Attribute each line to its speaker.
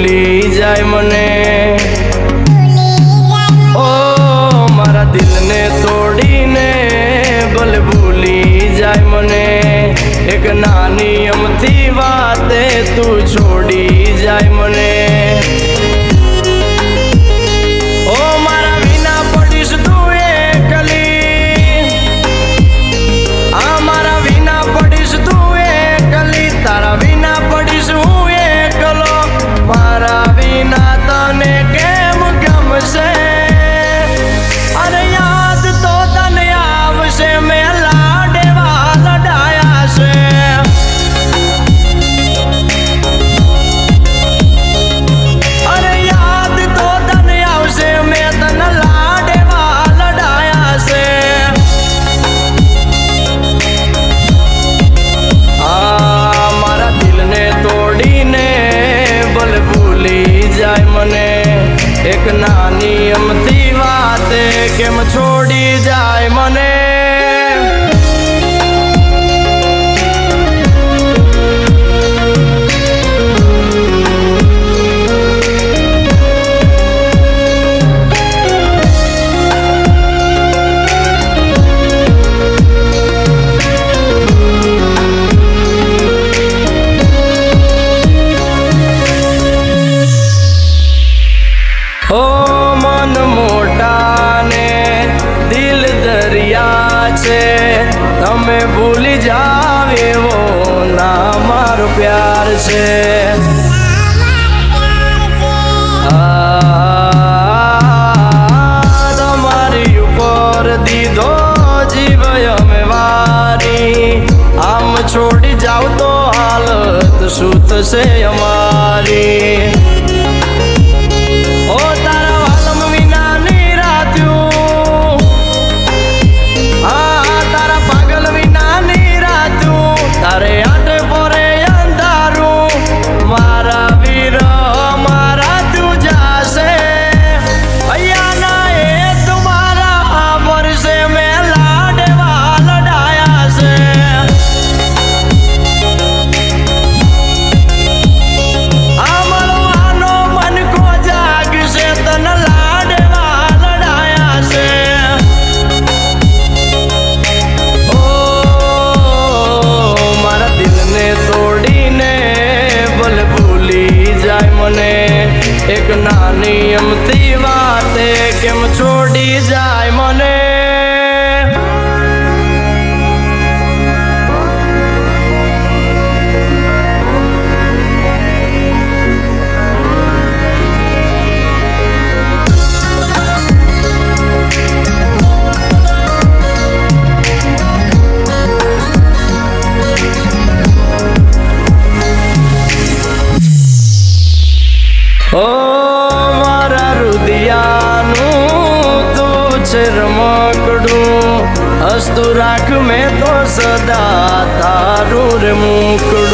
Speaker 1: ભૂલી જાય મને। ઓ મારા દિલને તોડીને ભલે ભૂલી જાય મને। એક નાની અમથી વાતે તું છોડી જાય મને। ઓ મારા વિના પડીશ તું એકલી, આ મારા વિના પડીશ તું એકલી, તારા વિના પડીશ હું એકલો। મારા વિના તને કેમ ગમશે? અરે યાદ તો તને આવશે, મેં લાડેવા લડાયા છે। અરે યાદ તો તને આવશે, મેં તને લાડેવા લડાયા છે। આ મારા દિલને તોડીને ભલે ભૂલી જાય મને। એક નાની અમથી વાતે કેમ છોડી જાય મને। ઓ મન મોટા ને દિલ દરિયા છે, તમે ભૂલી જાવ એવો ના મારો પ્યાર છે। તમારી ઉપર દીધો જીવ અમે વારી, આમ છોડી જાવ તો હાલત શું થશે અમારી? ઓ તારા વાલમ વિના નિરાત્યું, હા તારા પાગલ વિના નિરાત્યું, તારે આટે પોરે અંધારું, મારા વીર મારા તું જાશે। અહીંયા ના એ તમારા વર્ષે મેં લાડેવા લડાયા છે। આ મળવાનો મન કો જાગશે, તને લાડેવા લડાયા છે। ઓ મારા દિલને તોડીને ભલે ભૂલી જાય મને। એક નાની અમથી વાતે કેમ છોડી જાય મને। ઓ મારા રુદિયાનું તું છે રમકડું, હસતું રાખ મેં તો સદા તારું રે મુકડું।